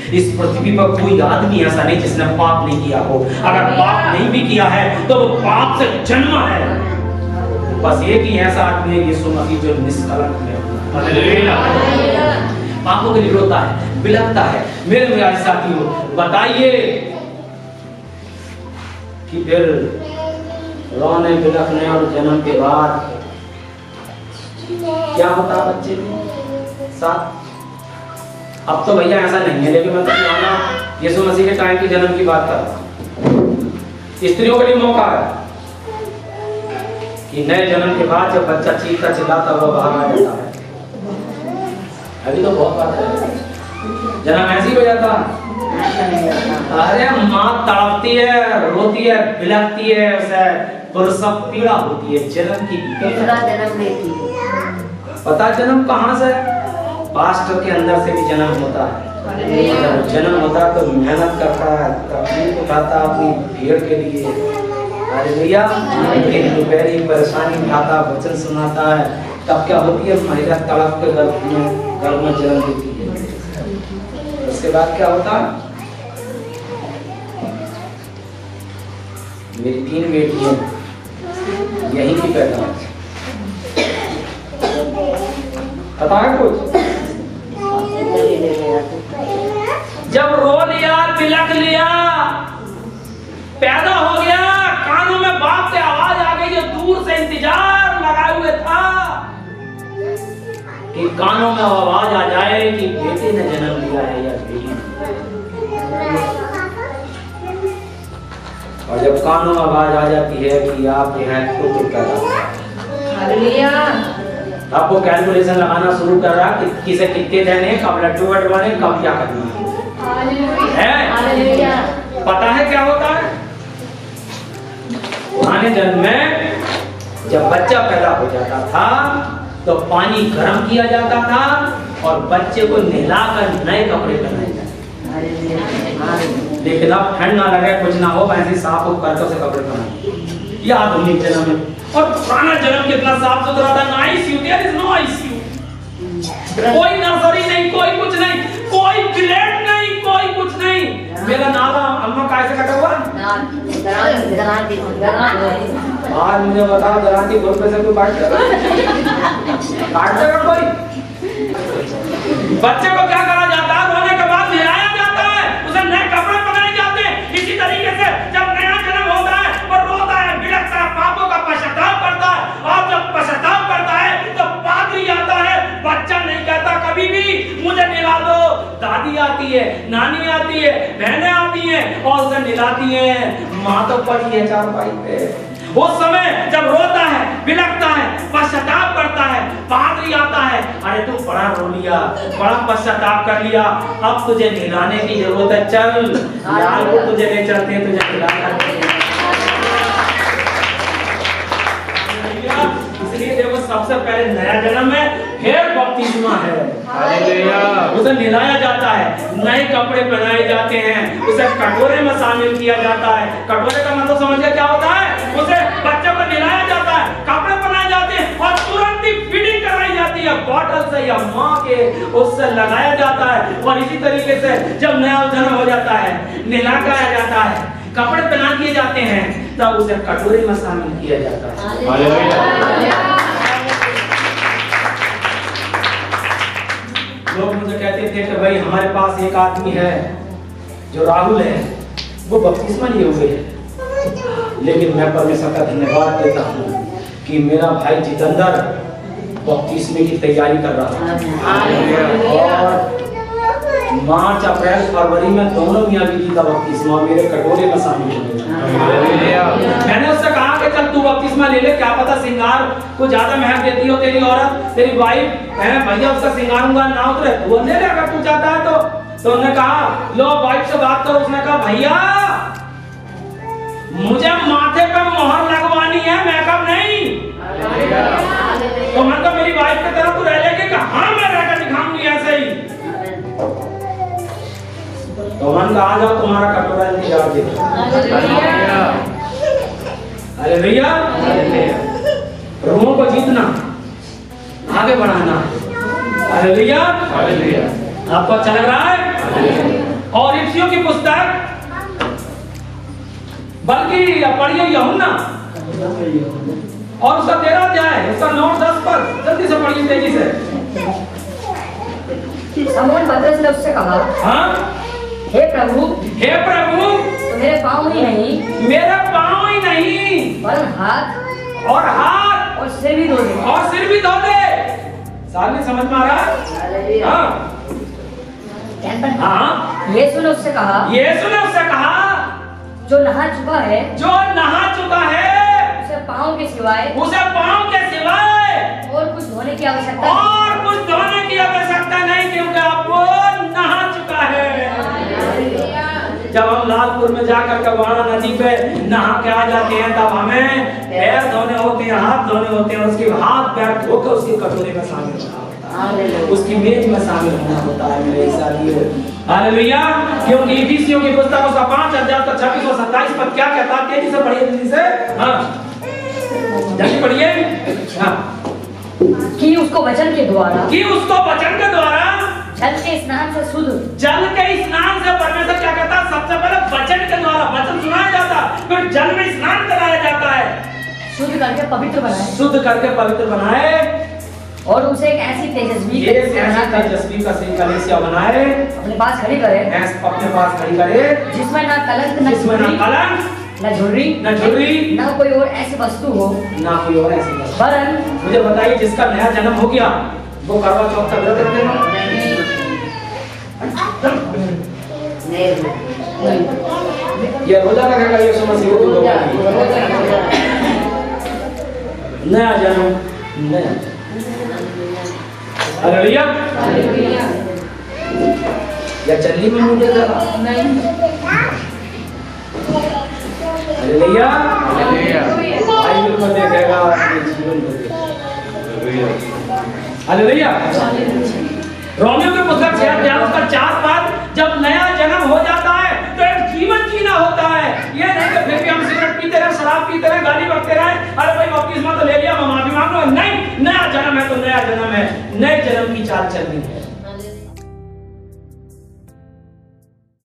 इस पृथ्वी पर कोई आदमी ऐसा नहीं जिसने पाप नहीं किया हो। अगर पाप नहीं भी किया है तो वो पाप से जन्मा है। बस एक ही ऐसा आदमी है यीशु मसीह जो निष्कलंक है। पापों के लिए रोता है, बिलखता है। मेरे प्यारे साथियों, बताइए कि फिर रोने बिलखने और जन्म के बाद क्या होता है बच्चे के साथ? अब तो भैया ऐसा नहीं है, लेकिन मैं तो पुराना यीशु मसीह के टाइम के जन्म की बात कर रहा हूँ। स्त्रियों के लिए मौका है कि नए जन्म के बाद जब बच्चा चीखता चिल्लाता हुआ बाहर आ जाता है। अभी तो बहुत बात है, जन्म ऐसे ही हो जाता है। अरे माँ तड़पती है, रोती है, बिलखती है, उसे प्रसव पीड़ा होती है, जन्म की दूसरा जन्म लेती है। पता जन्म कहाँ से? पास्टर के अंदर से भी जन्म होता है। जन्म होता है तो मेहनत करता है, तकलीफ उठाता है अपनी भीड़ के लिए। अरे भैया, दोपहरी परेशानी उठाता, वचन सुनाता है, तब क्या होती है? महिला तड़प के गर्भ में जन्म देती है। उसके बाद क्या होता है? मेरी 3 बेटियां यहीं की पैदा है। पता है कुछ? जब रो लिया, तिलक लिया, पैदा हो गया, कानों में बाप से आवाज आ गई जो दूर से इंतजार लगाए हुए था कि कानों में आवाज आ जाए कि बेटे ने जन्म लिया है या बेटी ने। और जब कानों में आवाज आ जाती है कि आप यहाँ पुत्र पैदा हुआ, अब वो कैलकुलेशन लगाना शुरू कर रहा कि किसे कितने देने, कब लड्डू बटवाने, कब क्या करना है। पता है क्या होता है? पुराने जन्म में जब बच्चा पैदा हो जाता था तो पानी गर्म किया जाता था और बच्चे को नहलाकर नए कपड़े पहनाए जाते। लेकिन अब ठंड ना लगे, कुछ ना हो, ऐसे साफ करके उसे कपड़े पहनाए। ये आधुनिक जन्म है। और पुराना जन्म कितना साफ सुथरा था। ना ICU, there is no ICU, कोई नर्सरी नहीं, कोई कुछ नहीं, कोई प्लेट नहीं, कोई कुछ नहीं। मेरा नाला अम्मा कैसे कटा हुआ? आज मुझे बताओ, दराती घर पे से कोई काट देगा कोई? बच्चे को क्या करा जाता है? रोने के बाद नहलाया जाता है, उसे नए कपड़े पहनाए जाते हैं। इसी तरीके से जब नया जन्म होता है वो रोता है, बिलखता है, पापों का पश्चाताप करता है। और जब पश्चाताप करता है तो पादरी आता है। बच्चा नहीं कहता कभी भी मुझे निला दो। दादी आती है, नानी आती है, बहनें आती हैं और उसे निलाती हैं। माँ तो पड़ी है चारपाई पे। उस समय जब रोता है, बिलखता है, पश्चाताप करता है, पादरी आता है। अरे तू बड़ा रो लिया, बड़ा पश्चाताप कर लिया, अब तुझे निलाने की जरूरत है, चल लाल को तुझे ले चलते हैं, तुझे निलाना। इसलिए देखो, सबसे पहले नया जन्म है, फिर बपतिस्मा है। हालेलुया। उसे नहलाया जाता है, नए कपड़े पहनाए जाते हैं, उसे कटोरे में शामिल किया जाता है। कटोरे का मतलब समझिए क्या होता है? उसे बच्चे को नहलाया जाता है, कपड़े पहनाए जाते हैं और तुरंत ही फीडिंग कराई जाती है बॉटल से या माँ के, उससे लगाया जाता है। और इसी तरीके से जब नया जन्म हो जाता है, नहलाया जाता है, कपड़े पहना दिए जाते हैं, तब उसे कटोरे में शामिल किया जाता है। लोग मुझे कहते थे कि भाई हमारे पास एक आदमी है जो राहुल है, वो बपतिस्मा लिए हुए है, लेकिन मैं परमेश्वर का धन्यवाद देता हूँ कि मेरा भाई जितेंद्र बपतिस्मे की तैयारी कर रहा है। और मार्च, अप्रैल, फरवरी में दोनों मियां बीवी का बपतिस्मा मेरे कटोरे में शामिल हो गया। मैंने उससे कहा कि चल तू बपतिस्मा ले ले, क्या पता सिंगार को ज्यादा महक देती हो तेरी औरत, तेरी वाइफ है, भैया उसका सिंगार ना उतरे, वो ले ले अगर तू चाहता है तो उन्होंने कहा लो वाइफ से बात करो। उसने कहा भैया मुझे माथे पे मोहर लगवानी है, मेकअप नहीं। तो मैंने कहा मेरी वाइफ की तरह तू रह लेगी? हाँ मैं रहकर दिखाऊंगी ऐसे ही। तो मन का आ जाओ, तुम्हारा कटोरा इंतजार देगा। अरे भैया, रूहों को जीतना, आगे बढ़ाना। अरे भैया, आपको अच्छा लग रहा है? इफिसियों की पुस्तक, बल्कि पढ़िए यूहन्ना और उसका 13 अध्याय, उसका 9-10 पद, जल्दी से पढ़िए तेजी से। समौन पतरस ने उससे कहा, हाँ, हे प्रभु, तो मेरे पाँव ही नहीं, मेरा पाँव ही नहीं, वरन हाथ और सिर भी धो दे। सामने समझ में आ रहा है? हाँ, हाँ। यीशु ने उससे कहा, जो नहा चुका है, उसे पाँव के सिवाय और कुछ धोने की आवश्यकता नहीं, क्योंकि अब वो नहा चुका है। जब हम लालपुर में जाकर के वहां नदी पे नहा के आ जाते हैं, तब हमें पैर धोने होते हैं, हाथ धोने होते हैं, उसके हाथ पैर धोकर उसके कटोरे में शामिल होना होता है, उसकी मेज में शामिल होना होता है मेरे साथियों। हालेलुया। क्योंकि इफिसियों की पुस्तक उसका 5 अध्याय का 26 और 27 पद क्या कहता है? तेजी से पढ़िए, जल्दी से। हाँ, जल्दी पढ़िए। हाँ, कि उसको वचन के द्वारा जल के स्नान से परमेश्वर क्या कहता है? सबसे पहले वचन के द्वारा, वचन सुनाया जाता है, फिर जल में स्नान कराया जाता है, शुद्ध करके पवित्र बनाए और उसे एक ऐसी तेजस्वी कलीसिया बनाए, अपने पास खड़ी करे, जिसमें ना कलंक न झुर्री न कोई और ऐसी वस्तु हो, वरन मुझे बताइए, जिसका नया जन्म हो गया वो करवा चौथ का व्रत रखेगा? ये रोजा रखेगा? यीशु मसीह को नया जन्म, नया। हालेलुया। या चल्ली में मुझे जरा हालेलुया। बाइबल में देखेगा अपने जीवन को। हालेलुया। रोमियो के पुस्तक 6 अध्याय उसका 4 पद, जब नया जन्म हो जाता है तो एक जीवन जीना होता है। ये नहीं कि फिर भी हम सिगरेट पीते रहे, शराब पीते रहे, गाली बकते रहे, अरे भाई बपतिस्मा तो ले लिया, मैं माफी मांग लूं। नहीं, नया जन्म है तो नया जन्म है, नए जन्म की चाल चलनी है।